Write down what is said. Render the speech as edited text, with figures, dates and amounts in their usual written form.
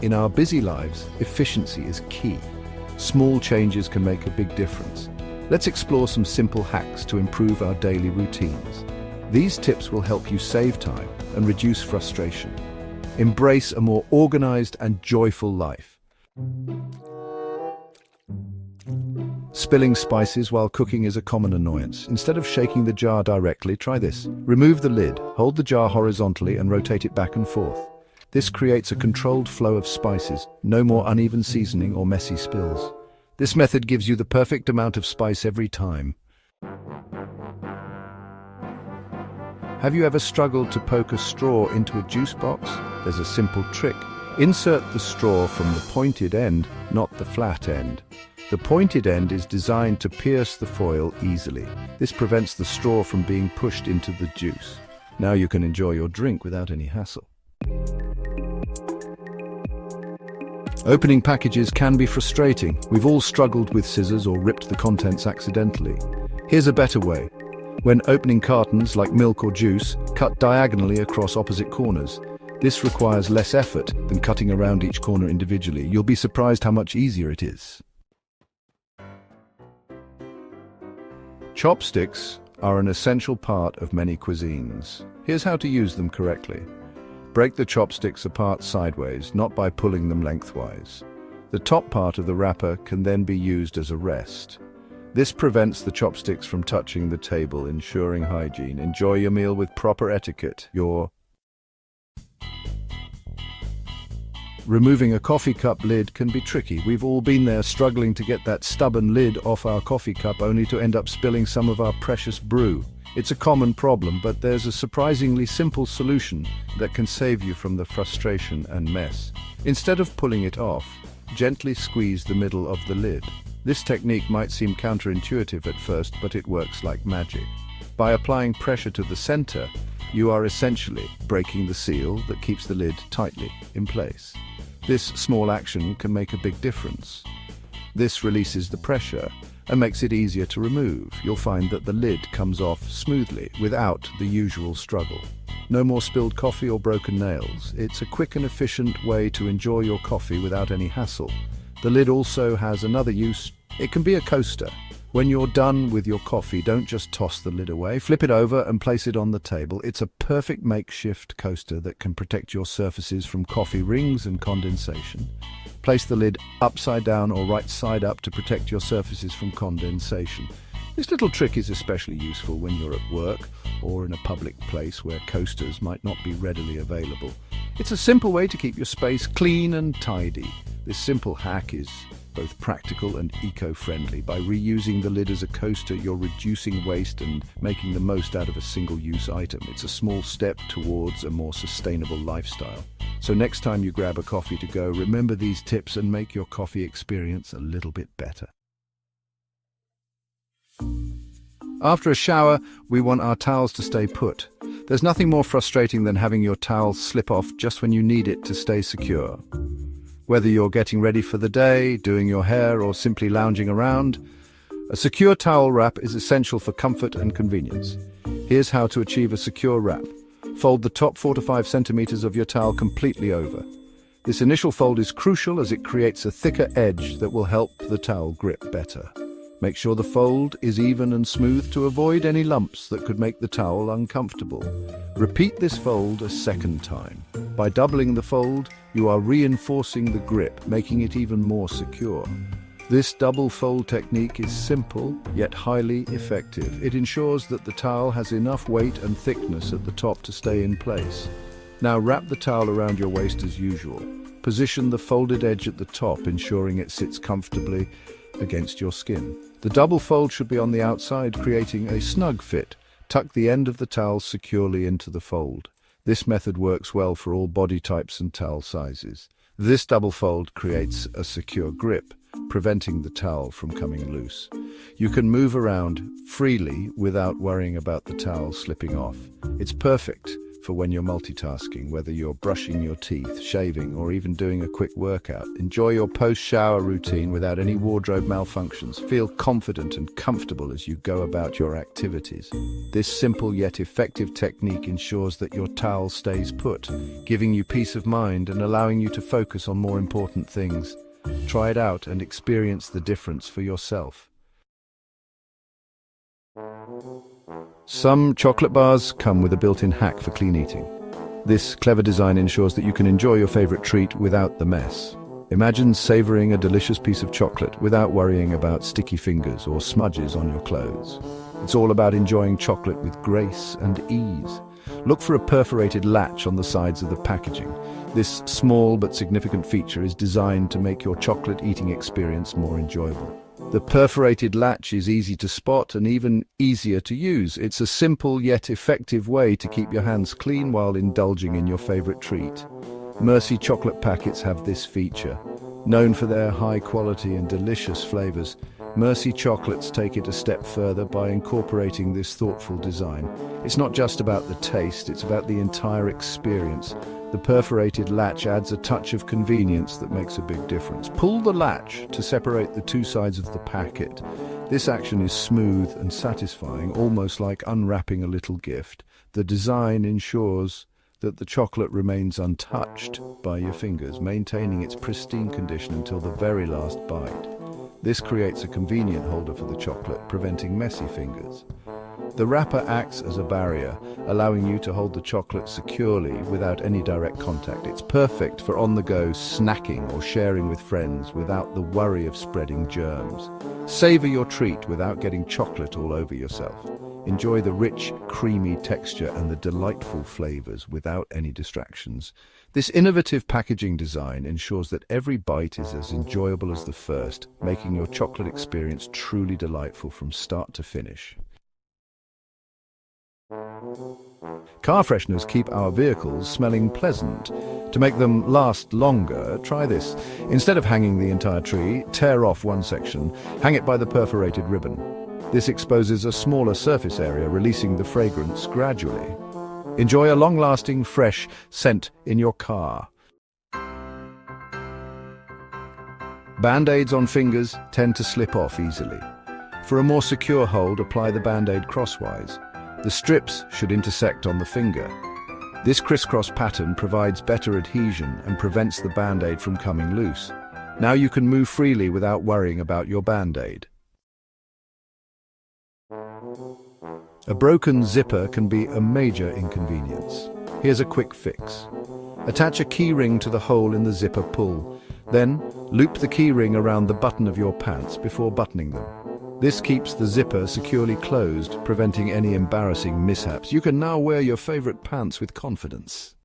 In our busy lives, efficiency is key. Small changes can make a big difference. Let's explore some simple hacks to improve our daily routines. These tips will help you save time and reduce frustration. Embrace a more organized and joyful life. Spilling spices while cooking is a common annoyance. Instead of shaking the jar directly, try this. Remove the lid, hold the jar horizontally and rotate it back and forth. This creates a controlled flow of spices, no more uneven seasoning or messy spills. This method gives you the perfect amount of spice every time. Have you ever struggled to poke a straw into a juice box? There's a simple trick. Insert the straw from the pointed end, not the flat end. The pointed end is designed to pierce the foil easily. This prevents the straw from being pushed into the juice. Now you can enjoy your drink without any hassle. Opening packages can be frustrating. We've all struggled with scissors or ripped the contents accidentally. Here's a better way. When opening cartons like milk or juice, cut diagonally across opposite corners. This requires less effort than cutting around each corner individually. You'll be surprised how much easier it is. Chopsticks are an essential part of many cuisines. Here's how to use them correctly. Break the chopsticks apart sideways, not by pulling them lengthwise. The top part of the wrapper can then be used as a rest. This prevents the chopsticks from touching the table, ensuring hygiene. Enjoy your meal with proper etiquette. Removing a coffee cup lid can be tricky. We've all been there, struggling to get that stubborn lid off our coffee cup only to end up spilling some of our precious brew. It's a common problem, but there's a surprisingly simple solution that can save you from the frustration and mess. Instead of pulling it off, gently squeeze the middle of the lid. This technique might seem counterintuitive at first, but it works like magic. By applying pressure to the center, you are essentially breaking the seal that keeps the lid tightly in place. This small action can make a big difference. This releases the pressure and makes it easier to remove. You'll find that the lid comes off smoothly without the usual struggle. No more spilled coffee or broken nails. It's a quick and efficient way to enjoy your coffee without any hassle. The lid also has another use. It can be a coaster. When you're done with your coffee, don't just toss the lid away. Flip it over and place it on the table. It's a perfect makeshift coaster that can protect your surfaces from coffee rings and condensation. Place the lid upside down or right side up to protect your surfaces from condensation. This little trick is especially useful when you're at work or in a public place where coasters might not be readily available. It's a simple way to keep your space clean and tidy. This simple hack is both practical and eco-friendly. By reusing the lid as a coaster, you're reducing waste and making the most out of a single-use item. It's a small step towards a more sustainable lifestyle. So next time you grab a coffee to go, remember these tips and make your coffee experience a little bit better. After a shower, we want our towels to stay put. There's nothing more frustrating than having your towel slip off just when you need it to stay secure. Whether you're getting ready for the day, doing your hair, or simply lounging around, a secure towel wrap is essential for comfort and convenience. Here's how to achieve a secure wrap. Fold the top 4 to 5 centimeters of your towel completely over. This initial fold is crucial as it creates a thicker edge that will help the towel grip better. Make sure the fold is even and smooth to avoid any lumps that could make the towel uncomfortable. Repeat this fold a second time. By doubling the fold, you are reinforcing the grip, making it even more secure. This double fold technique is simple, yet highly effective. It ensures that the towel has enough weight and thickness at the top to stay in place. Now wrap the towel around your waist as usual. Position the folded edge at the top, ensuring it sits comfortably against your skin. The double fold should be on the outside, creating a snug fit. Tuck the end of the towel securely into the fold. This method works well for all body types and towel sizes. This double fold creates a secure grip, preventing the towel from coming loose. You can move around freely without worrying about the towel slipping off. It's perfect for when you're multitasking, whether you're brushing your teeth, shaving, or even doing a quick workout. Enjoy your post-shower routine without any wardrobe malfunctions. Feel confident and comfortable as you go about your activities. This simple yet effective technique ensures that your towel stays put, giving you peace of mind and allowing you to focus on more important things. Try it out and experience the difference for yourself. Some chocolate bars come with a built-in hack for clean eating. This clever design ensures that you can enjoy your favorite treat without the mess. Imagine savoring a delicious piece of chocolate without worrying about sticky fingers or smudges on your clothes. It's all about enjoying chocolate with grace and ease. Look for a perforated latch on the sides of the packaging. This small but significant feature is designed to make your chocolate eating experience more enjoyable. The perforated latch is easy to spot and even easier to use. It's a simple yet effective way to keep your hands clean while indulging in your favorite treat. Mercy chocolate packets have this feature. Known for their high quality and delicious flavors, Mercy chocolates take it a step further by incorporating this thoughtful design. It's not just about the taste, it's about the entire experience. The perforated latch adds a touch of convenience that makes a big difference. Pull the latch to separate the two sides of the packet. This action is smooth and satisfying, almost like unwrapping a little gift. The design ensures that the chocolate remains untouched by your fingers, maintaining its pristine condition until the very last bite. This creates a convenient holder for the chocolate, preventing messy fingers. The wrapper acts as a barrier, allowing you to hold the chocolate securely without any direct contact. It's perfect for on-the-go snacking or sharing with friends without the worry of spreading germs. Savor your treat without getting chocolate all over yourself. Enjoy the rich, creamy texture and the delightful flavors without any distractions. This innovative packaging design ensures that every bite is as enjoyable as the first, making your chocolate experience truly delightful from start to finish. Car fresheners keep our vehicles smelling pleasant. To make them last longer, try this. Instead of hanging the entire tree, tear off one section, hang it by the perforated ribbon. This exposes a smaller surface area, releasing the fragrance gradually. Enjoy a long-lasting, fresh scent in your car. Band-aids on fingers tend to slip off easily. For a more secure hold, apply the band-aid crosswise. The strips should intersect on the finger. This crisscross pattern provides better adhesion and prevents the band-aid from coming loose. Now you can move freely without worrying about your band-aid. A broken zipper can be a major inconvenience. Here's a quick fix. Attach a key ring to the hole in the zipper pull. Then, loop the key ring around the button of your pants before buttoning them. This keeps the zipper securely closed, preventing any embarrassing mishaps. You can now wear your favorite pants with confidence.